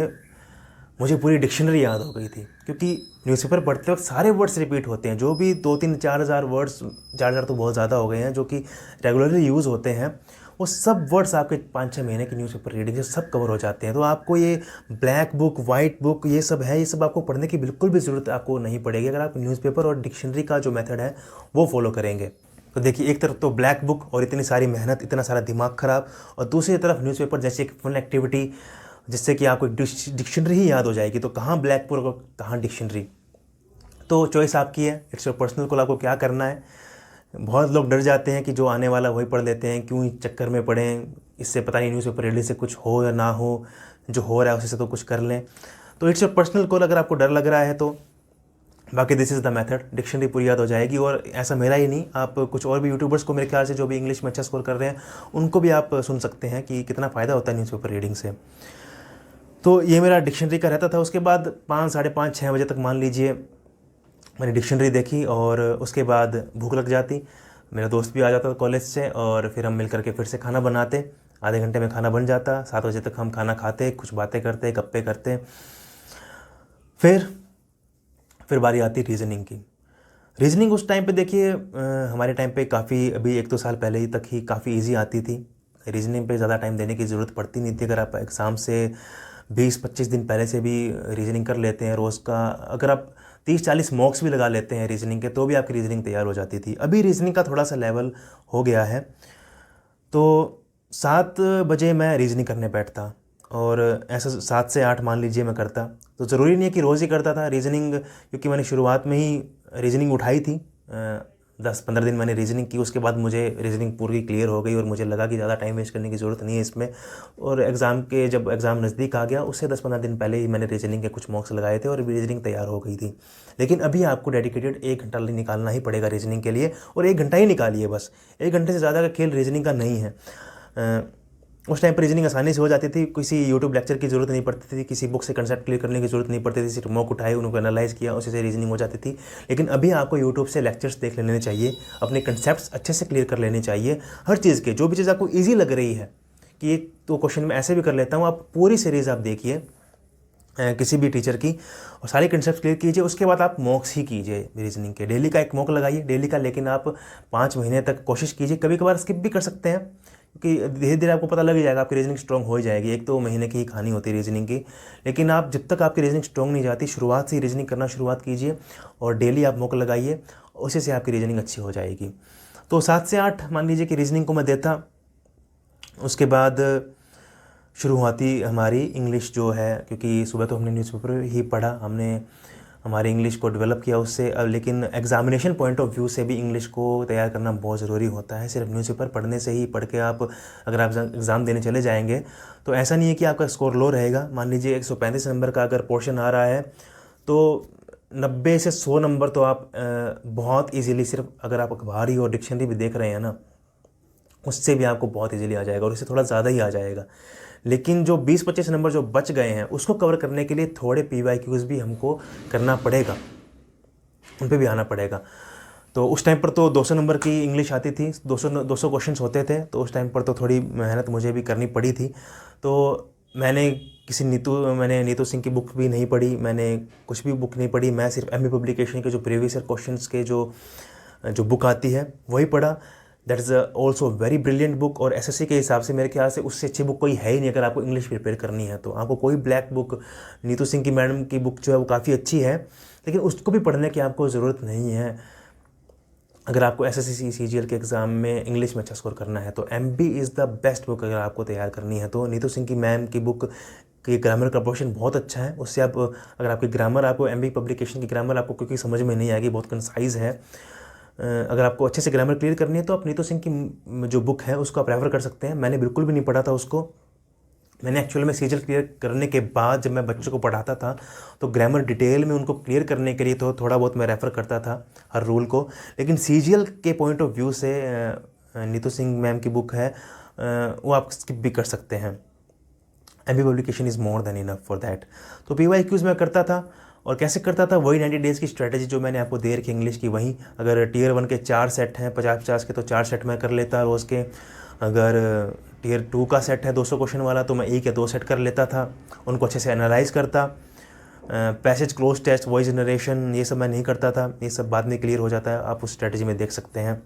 मुझे पूरी डिक्शनरी याद हो गई थी। क्योंकि न्यूज़पेपर पढ़ते वक्त सारे वर्ड्स रिपीट होते हैं, जो भी 2-3-4 हज़ार वर्ड्स, 4 हज़ार तो बहुत ज़्यादा हो गए हैं, जो कि रेगुलरली यूज़ होते हैं, वो सब वर्ड्स आपके 5-6 महीने की न्यूज़पेपर रीडिंग से सब कवर हो जाते हैं। तो आपको ये ब्लैक बुक, वाइट बुक, ये सब है, ये सब आपको पढ़ने की बिल्कुल भी ज़रूरत आपको नहीं पड़ेगी अगर आप न्यूज़पेपर और डिक्शनरी का जो मेथड है वो फॉलो करेंगे। तो देखिए, एक तरफ तो ब्लैक बुक और इतनी सारी मेहनत, इतना सारा दिमाग ख़राब, और दूसरी तरफ न्यूज़पेपर जैसी एक फन एक्टिविटी जिससे कि आपको डिक्शनरी ही याद हो जाएगी। तो कहाँ ब्लैक बुक और कहाँ डिक्शनरी, तो चॉइस आपकी है। इट्स योर पर्सनल कॉल, आपको क्या करना है। बहुत लोग डर जाते हैं कि जो आने वाला वही पढ़ लेते हैं, क्यों चक्कर में पढ़ें, इससे पता नहीं न्यूज़पेपर रीडिंग से कुछ हो या ना हो, जो हो रहा है उसी से तो कुछ कर लें। तो इट्स योर पर्सनल कॉल, अगर आपको डर लग रहा है तो। बाकी this is the method, dictionary पूरी याद हो जाएगी। और ऐसा मेरा ही नहीं, आप कुछ और भी यूट्यूबर्स को मेरे ख्याल से जो भी इंग्लिश में अच्छा स्कोर कर रहे हैं उनको भी आप सुन सकते हैं कि कितना फ़ायदा होता है न्यूज़पेपर रीडिंग से। तो ये मेरा डिक्शनरी का रहता था। उसके बाद 5-5:30-6 बजे तक मान लीजिए मैंने डिक्शनरी देखी, और उसके बाद भूख लग जाती, मेरा दोस्त भी आ जाता था कॉलेज से, और फिर हम मिल करके फिर से खाना बनाते। आधे घंटे में खाना बन जाता, 7 बजे तक हम खाना खाते, कुछ बातें करते, गप्पे करते। फिर बारी आती रीजनिंग की। रीजनिंग उस टाइम पे देखिए, हमारे टाइम पे काफ़ी, अभी 1-2 साल पहले ही तक ही काफ़ी ईजी आती थी। रीजनिंग पे ज़्यादा टाइम देने की ज़रूरत पड़ती नहीं थी। अगर आप एग्ज़ाम से 20-25 दिन पहले से भी रीजनिंग कर लेते हैं रोज़ का, अगर आप 30-40 मॉक्स भी लगा लेते हैं रीजनिंग के, तो भी आपकी रीजनिंग तैयार हो जाती थी। अभी रीजनिंग का थोड़ा सा लेवल हो गया है। तो 7 बजे मैं रीजनिंग करने बैठता, और ऐसा 7 से 8 मान लीजिए मैं करता। तो ज़रूरी नहीं है कि रोज़ ही करता था रीजनिंग, क्योंकि मैंने शुरुआत में ही रीजनिंग उठाई थी। 10-15 दिन मैंने रीजनिंग की, उसके बाद मुझे रीजनिंग पूरी क्लियर हो गई और मुझे लगा कि ज़्यादा टाइम वेस्ट करने की ज़रूरत नहीं है इसमें। और जब एग्ज़ाम नज़दीक आ गया, उससे 10-15 दिन पहले ही मैंने रीजनिंग के कुछ मॉक्स लगाए थे और रीजनिंग तैयार हो गई थी। लेकिन अभी आपको डेडिकेटेड 1 घंटा निकालना ही पड़ेगा रीजनिंग के लिए, और 1 घंटा ही निकालिए बस। 1 घंटे से ज़्यादा का खेल रीजनिंग का नहीं है। उस टाइम पर रीजनिंग आसानी से हो जाती थी, किसी यूट्यूब लेक्चर की ज़रूरत नहीं पड़ती थी, किसी बुक से कंसेप्ट क्लियर करने की ज़रूरत नहीं पड़ती थी, सिर्फ मॉक उठाए, उनको एनालाइज किया, उसी से रीजनिंग हो जाती थी। लेकिन अभी आपको यूट्यूब से लेक्चर्स देख लेने चाहिए, अपने कंसेप्ट्स अच्छे से क्लियर कर लेने चाहिए हर चीज़ के। जो भी चीज़ आपको ईजी लग रही है कि ये तो क्वेश्चन में ऐसे भी कर लेता हूँ, आप पूरी सीरीज़ आप देखिए किसी भी टीचर की, और सारे कंसेप्ट क्लियर कीजिए। उसके बाद आप मॉक्स ही कीजिए रीजनिंग के। डेली का एक मॉक लगाइए, डेली का, लेकिन आप 5 महीने तक कोशिश कीजिए। कभी कभार स्किप भी कर सकते हैं, क्योंकि धीरे धीरे आपको पता लग जाएगा, आपकी रीजनिंग स्ट्रॉन्ग हो ही जाएगी। 1-2 महीने की ही कहानी होती है रीजनिंग की। लेकिन आप जब तक आपकी रीजनिंग स्ट्रॉन्ग नहीं जाती, शुरुआत से ही रीजनिंग करना शुरुआत कीजिए, और डेली आप मॉक लगाइए, उसी से आपकी रीजनिंग अच्छी हो जाएगी। तो 7 से 8 मान लीजिए कि रीजनिंग को मैं देता। उसके बाद शुरू होती हमारी इंग्लिश जो है, क्योंकि सुबह तो हमने न्यूज़पेपर ही पढ़ा, हमने हमारी इंग्लिश को डेवलप किया उससे। लेकिन एग्जामिनेशन पॉइंट ऑफ व्यू से भी इंग्लिश को तैयार करना बहुत ज़रूरी होता है। सिर्फ न्यूज़पेपर पढ़ने से ही, पढ़ के आप अगर आप एग्ज़ाम देने चले जाएंगे तो ऐसा नहीं है कि आपका स्कोर लो रहेगा। मान लीजिए 135 नंबर का अगर पोर्शन आ रहा है, तो 90 से 100 नंबर तो आप बहुत ईजीली, सिर्फ अगर आप अखबार ही और डिक्शनरी भी देख रहे हैं ना, उससे भी आपको बहुत ईजीली आ जाएगा, और इससे थोड़ा ज़्यादा ही आ जाएगा। लेकिन जो 20-25 नंबर जो बच गए हैं, उसको कवर करने के लिए थोड़े PYQs भी हमको करना पड़ेगा, उन पे भी आना पड़ेगा। तो उस टाइम पर तो 200 नंबर की इंग्लिश आती थी, 200 क्वेश्चंस होते थे, तो उस टाइम पर तो थोड़ी मेहनत मुझे भी करनी पड़ी थी। तो मैंने नीतू सिंह की बुक भी नहीं पढ़ी, मैंने कुछ भी बुक नहीं पढ़ी। मैं सिर्फ MA पब्लिकेशन के जो प्रीवियस ईयर क्वेश्चंस के जो बुक आती है वही पढ़ा। That is also very brilliant book, और SSC के हिसाब से मेरे ख्याल से उससे अच्छी बुक कोई है ही नहीं। अगर आपको इंग्लिश प्रिपेयर करनी है तो आपको कोई ब्लैक बुक, नीतू सिंह की मैडम की बुक जो है वो काफ़ी अच्छी है, लेकिन उसको भी पढ़ने की आपको ज़रूरत नहीं है। अगर आपको SSC CGL के एग्ज़ाम में इंग्लिश में अच्छा स्कोर करना है, तो MB is the best book अगर आपको तैयार करनी है। तो नीतू सिंह की मैम की बुक की ग्रामर का पोर्शन बहुत अच्छा है, उससे अगर आपकी ग्रामर, आपको MB पब्लिकेशन की ग्रामर आपको क्योंकि समझ में नहीं आएगी, बहुत कंसाइज़ है, अगर आपको अच्छे से ग्रामर क्लियर करनी है तो आप नीतू सिंह की जो बुक है उसको आप रेफ़र कर सकते हैं। मैंने बिल्कुल भी नहीं पढ़ा था उसको। मैंने एक्चुअल में सीजीएल क्लियर करने के बाद जब मैं बच्चों को पढ़ाता था तो ग्रामर डिटेल में उनको क्लियर करने के लिए तो थोड़ा बहुत मैं रेफ़र करता था हर रूल को। लेकिन सीजीएल के पॉइंट ऑफ व्यू से नीतू सिंह मैम की बुक है, वो आप स्किप भी कर सकते हैं। MB publication is more than enough for that. तो पीवाईक्यूज़ मैं करता था, और कैसे करता था, वही 90 डेज़ की स्ट्रेटजी जो मैंने आपको दे रखी इंग्लिश की, वही अगर टियर 1 के 4 सेट हैं 50-50 के तो 4 सेट मैं कर लेता रोज़ के। अगर टियर 2 का सेट है 200 क्वेश्चन वाला तो मैं 1 या 2 सेट कर लेता था, उनको अच्छे से एनालाइज करता। Passage cloze test, voice generation, ये सब मैं नहीं करता था, ये सब बाद में क्लियर हो जाता है, आप उस स्ट्रेटजी में देख सकते हैं।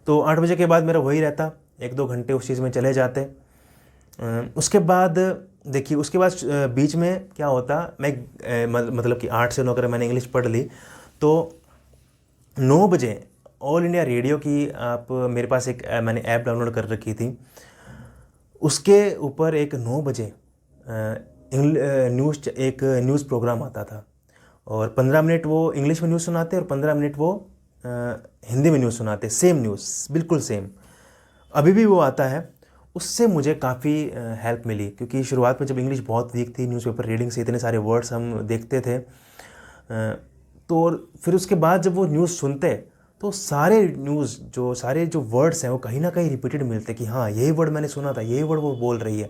तो 8 बजे के बाद मेरा वही रहता, 1-2 घंटे उस चीज़ में चले जाते। उसके बाद देखिए, उसके बाद बीच में क्या होता, मैं मतलब कि 8 से 9 अगर मैंने इंग्लिश पढ़ ली तो 9 बजे ऑल इंडिया रेडियो की आप मेरे पास एक मैंने ऐप डाउनलोड कर रखी थी, उसके ऊपर एक 9 बजे न्यूज़ प्रोग्राम आता था, और 15 मिनट वो इंग्लिश में न्यूज़ सुनाते और 15 मिनट वो हिंदी में न्यूज़ सुनाते, सेम न्यूज़, बिल्कुल सेम, अभी भी वो आता है। उससे मुझे काफ़ी हेल्प मिली, क्योंकि शुरुआत में जब इंग्लिश बहुत वीक थी, न्यूज़पेपर रीडिंग से इतने सारे वर्ड्स हम देखते थे, तो फिर उसके बाद जब वो न्यूज़ सुनते तो सारे जो वर्ड्स हैं वो कहीं ना कहीं रिपीटेड मिलते कि हाँ यही वर्ड मैंने सुना था, यही वर्ड वो बोल रही है।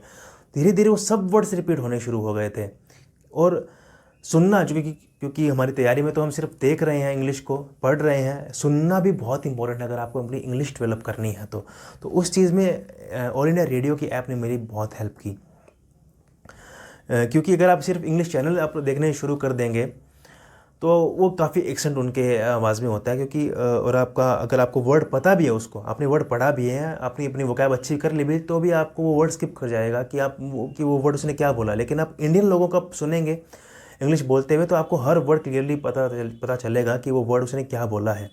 धीरे धीरे वो सब वर्ड्स रिपीट होने शुरू हो गए थे। और सुनना, क्योंकि हमारी तैयारी में तो हम सिर्फ देख रहे हैं, इंग्लिश को पढ़ रहे हैं, सुनना भी बहुत इंपॉर्टेंट है अगर आपको अपनी इंग्लिश डेवलप करनी है तो उस चीज़ में ऑल इंडिया रेडियो की ऐप ने मेरी बहुत हेल्प की। क्योंकि अगर आप सिर्फ इंग्लिश चैनल आप देखने शुरू कर देंगे तो वो काफ़ी एक्सेंट उनके आवाज़ में होता है, क्योंकि और अगर आपको वर्ड पता भी है, उसको आपने वर्ड पढ़ा भी है, अपनी वोकैब अच्छी कर ली भी, तो भी आपको वो वर्ड स्किप कर जाएगा कि वो वर्ड उसने क्या बोला। लेकिन आप इंडियन लोगों का सुनेंगे इंग्लिश बोलते हुए तो आपको हर वर्ड क्लियरली पता चलेगा कि वो वर्ड उसने क्या बोला है।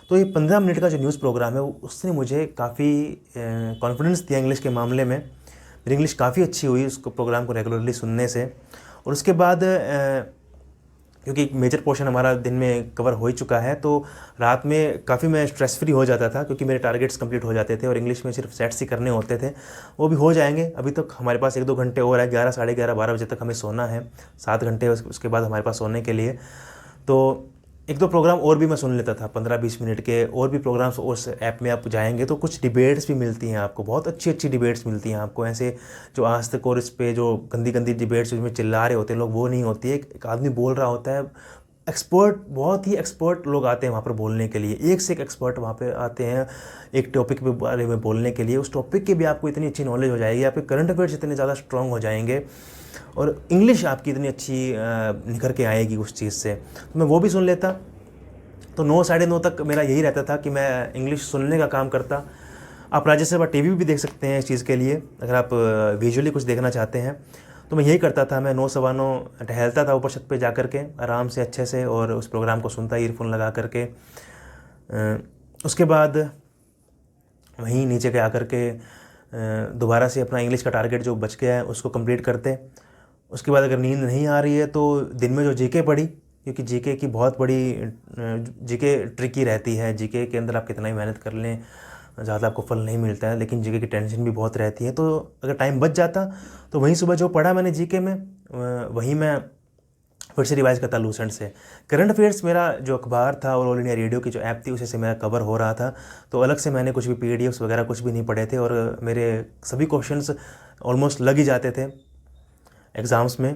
तो ये 15 मिनट का जो न्यूज़ प्रोग्राम है उसने मुझे काफ़ी कॉन्फिडेंस दिया इंग्लिश के मामले में। मेरी इंग्लिश काफ़ी अच्छी हुई उसको प्रोग्राम को रेगुलरली सुनने से। और उसके बाद क्योंकि एक मेजर पोर्शन हमारा दिन में कवर हो ही चुका है, तो रात में काफ़ी मैं स्ट्रेस फ्री हो जाता था, क्योंकि मेरे टारगेट्स कंप्लीट हो जाते थे और इंग्लिश में सिर्फ सेट्स ही करने होते थे, वो भी हो जाएंगे। अभी तक हमारे पास 1-2 घंटे और है, 11, साढ़े 11, 12 बजे तक हमें सोना है, 7 घंटे उसके बाद हमारे पास सोने के लिए। तो 1-2 प्रोग्राम और भी मैं सुन लेता था, 15-20 मिनट के और भी प्रोग्राम्स। उस ऐप में आप जाएंगे तो कुछ डिबेट्स भी मिलती हैं आपको, बहुत अच्छी अच्छी डिबेट्स मिलती हैं आपको, ऐसे जो आज तक और इस पे जो गंदी गंदी डिबेट्स जिसमें चिल्ला रहे होते हैं लोग, वो नहीं होती है। एक आदमी बोल रहा होता है, एक्सपर्ट, बहुत ही एक्सपर्ट लोग आते हैं वहाँ पर बोलने के लिए, एक से एक एक्सपर्ट वहाँ पे आते हैं एक टॉपिक के बारे में बोलने के लिए। उस टॉपिक की भी आपको इतनी अच्छी नॉलेज हो जाएगी, आपके करंट अफेयर्स इतने ज़्यादा स्ट्रॉन्ग हो जाएंगे और इंग्लिश आपकी इतनी अच्छी निखर के आएगी उस चीज़ से। तो मैं वो भी सुन लेता। तो 9, साढ़े 9 तक मेरा यही रहता था कि मैं इंग्लिश सुनने का काम करता। आप राज्यसभा टीवी भी देख सकते हैं इस चीज़ के लिए, अगर आप विजुअली कुछ देखना चाहते हैं। तो मैं यही करता था, मैं 9, सवा 9 टहलता था ऊपर छत पे जा कर के आराम से अच्छे से, और उस प्रोग्राम को सुनता ईयरफोन लगा करके। उसके बाद वहीं नीचे के आकर के दोबारा से अपना इंग्लिश का टारगेट जो बच गया है उसको कंप्लीट करते। उसके बाद अगर नींद नहीं आ रही है तो दिन में जो जीके पढ़ी, क्योंकि जीके की बहुत बड़ी जीके ट्रिकी रहती है, जीके के अंदर आप कितना ही मेहनत कर लें ज़्यादा आपको फल नहीं मिलता है, लेकिन जीके की टेंशन भी बहुत रहती है। तो अगर टाइम बच जाता तो वहीं सुबह जो पढ़ा मैंने जीके में वहीं मैं फिर से रिवाइज़ करता लूसेंट से। करंट अफेयर्स मेरा जो अखबार था और ऑल इंडिया रेडियो की जो ऐप थी उसी से मेरा कवर हो रहा था, तो अलग से मैंने कुछ भी पीडीएफ्स वगैरह कुछ भी नहीं पढ़े थे, और मेरे सभी क्वेश्चंस ऑलमोस्ट लग ही जाते थे एग्ज़ाम्स में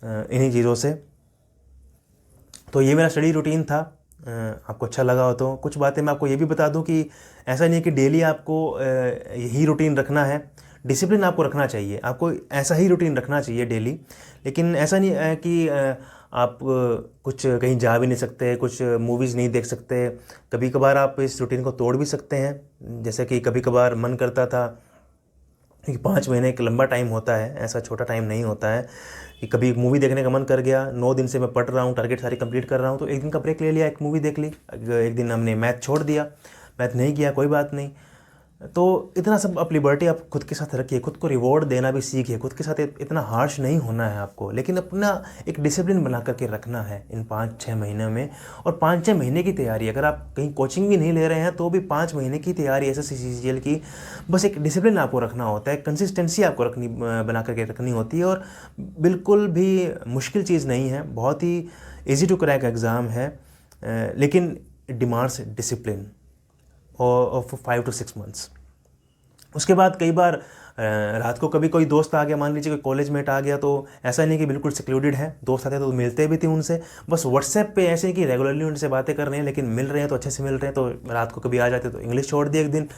इन्हीं चीज़ों से। तो ये मेरा स्टडी रूटीन था। आपको अच्छा लगा हो तो कुछ बातें मैं आपको ये भी बता दूं कि ऐसा नहीं है कि डेली आपको यही रूटीन रखना है, डिसिप्लिन आपको रखना चाहिए, आपको ऐसा ही रूटीन रखना चाहिए डेली। लेकिन ऐसा नहीं है कि आप कुछ कहीं जा भी नहीं सकते, कुछ मूवीज़ नहीं देख सकते। कभी कभार आप इस रूटीन को तोड़ भी सकते हैं, जैसे कि कभी कभार मन करता था, क्योंकि 5 महीने एक लंबा टाइम होता है, ऐसा छोटा टाइम नहीं होता है, कि कभी मूवी देखने का मन कर गया। 9 दिन से मैं पढ़ रहा हूँ, टारगेट सारी कंप्लीट कर रहा हूँ, तो एक दिन का ब्रेक ले लिया, एक मूवी देख ली। एक दिन हमने मैथ छोड़ दिया, मैथ नहीं किया, कोई बात नहीं, तो इतना सब आप लिबर्टी आप खुद के साथ रखिए, खुद को रिवॉर्ड देना भी सीखिए, खुद के साथ इतना हार्श नहीं होना है आपको, लेकिन अपना एक डिसिप्लिन बना करके रखना है इन 5-6 महीने में। और 5-6 महीने की तैयारी, अगर आप कहीं कोचिंग भी नहीं ले रहे हैं तो भी 5 महीने की तैयारी SSC CGL की, बस एक डिसिप्लिन आपको रखना होता है, कंसिस्टेंसी आपको रखनी बना करके रखनी होती है। और बिल्कुल भी मुश्किल चीज़ नहीं है, बहुत ही ईजी टू क्रैक एग्ज़ाम है, लेकिन डिमांड्स डिसिप्लिन और 5 to 6 मंथ्स। उसके बाद कई बार रात को कभी कोई दोस्त आ गया, मान लीजिए कोई कॉलेज मेट आ गया, तो ऐसा नहीं कि बिल्कुल सिक्लूडेड है, दोस्त आते हैं तो मिलते भी थे उनसे, बस व्हाट्सएप पे ऐसे कि रेगुलरली उनसे बातें कर रहे हैं, लेकिन मिल रहे हैं तो अच्छे से मिल रहे हैं। तो रात को कभी आ जाते तो इंग्लिश छोड़ दी एक दिन,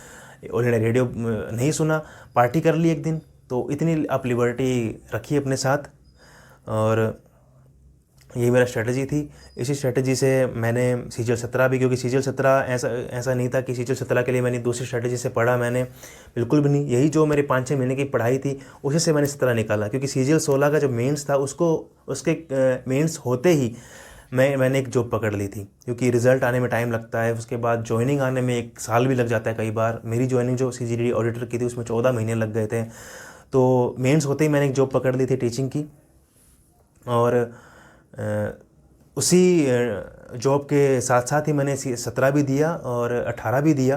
ऑलरेडी रेडियो नहीं सुना, पार्टी कर ली एक दिन। तो इतनी आप लिबर्टी रखिए अपने साथ, और यही मेरा स्ट्रेटजी थी। इसी स्ट्रेटजी से मैंने CGL 17 भी, क्योंकि CGL 17 ऐसा नहीं था कि CGL 17 के लिए मैंने दूसरी स्ट्रेटजी से पढ़ा, मैंने बिल्कुल भी नहीं, यही जो मेरी 5-6 महीने की पढ़ाई थी उसी से मैंने 17 निकाला। क्योंकि CGL 16 का जो मेंस था उसके मेंस होते ही मैंने एक जॉब पकड़ ली थी, क्योंकि रिज़ल्ट आने में टाइम लगता है, उसके बाद ज्वाइनिंग आने में 1 साल भी लग जाता है कई बार। मेरी ज्वाइनिंग जो CGD ऑडिटर की थी उसमें 14 महीने लग गए थे। तो मेंस होते ही मैंने एक जॉब पकड़ ली थी टीचिंग की, और उसी जॉब के साथ साथ ही मैंने 17 भी दिया और 18 भी दिया।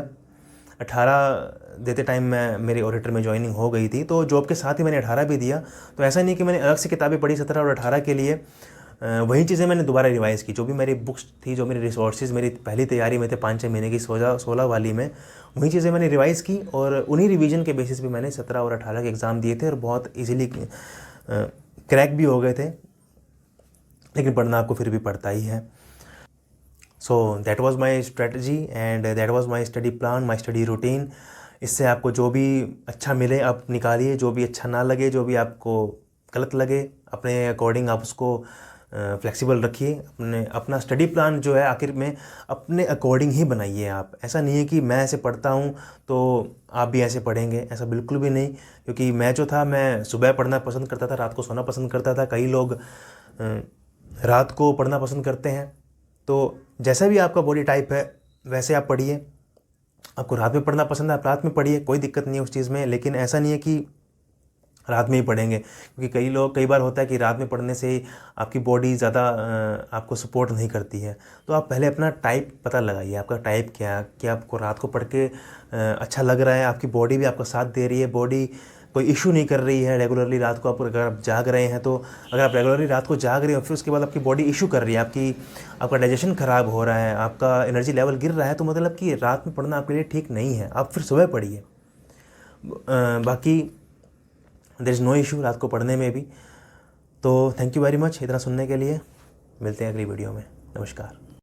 18 देते टाइम मेरी ऑडिटर में ज्वाइनिंग हो गई थी, तो जॉब के साथ ही मैंने 18 भी दिया। तो ऐसा नहीं कि मैंने अलग से किताबें पढ़ी 17 और 18 के लिए, वही चीज़ें मैंने दोबारा रिवाइज़ की। जो भी मेरी बुक्स थी, जो मेरी रिसोर्सेज मेरी पहली तैयारी में थे 5-6 महीने की 16 वाली में, वही चीज़ें मैंने रिवाइज़ की, और उन्हीं रिवीजन के बेसिस पे मैंने 17 और 18 के एग्ज़ाम दिए थे, और बहुत ईजीली क्रैक भी हो गए थे। लेकिन पढ़ना आपको फिर भी पड़ता ही है। So that was my strategy and that was my study plan, my study routine. इससे आपको जो भी अच्छा मिले आप निकालिए, जो भी अच्छा ना लगे, जो भी आपको गलत लगे, अपने अकॉर्डिंग आप उसको फ्लेक्सिबल रखिए। अपना स्टडी प्लान जो है आखिर में अपने अकॉर्डिंग ही बनाइए आप। ऐसा नहीं है कि मैं ऐसे पढ़ता हूँ तो आप भी ऐसे पढ़ेंगे, ऐसा बिल्कुल भी नहीं। क्योंकि मैं जो था, मैं सुबह पढ़ना पसंद करता था, रात को सोना पसंद करता था। कई लोग रात को पढ़ना पसंद करते हैं। तो जैसा भी आपका बॉडी टाइप है वैसे आप पढ़िए। आपको रात में पढ़ना पसंद है, आप रात में पढ़िए, कोई दिक्कत नहीं है उस चीज़ में। लेकिन ऐसा नहीं है कि रात में ही पढ़ेंगे, क्योंकि कई बार होता है कि रात में पढ़ने से आपकी बॉडी ज़्यादा आपको सपोर्ट नहीं करती है। तो आप पहले अपना टाइप पता लगाइए, आपका टाइप क्या आपको रात को पढ़ के अच्छा लग रहा है, आपकी बॉडी भी आपका साथ दे रही है, बॉडी कोई इशू नहीं कर रही है रेगुलरली रात को। अगर आप जाग रहे हैं, तो अगर आप रेगुलरली रात को जाग रहे हो फिर उसके बाद आपकी बॉडी इशू कर रही है, आपका डाइजेशन ख़राब हो रहा है, आपका एनर्जी लेवल गिर रहा है, तो मतलब कि रात में पढ़ना आपके लिए ठीक नहीं है। आप फिर सुबह पढ़िए। बाकी देयर इज़ नो इशू रात को पढ़ने में भी। तो थैंक यू वेरी मच इतना सुनने के लिए। मिलते हैं अगली वीडियो में। नमस्कार।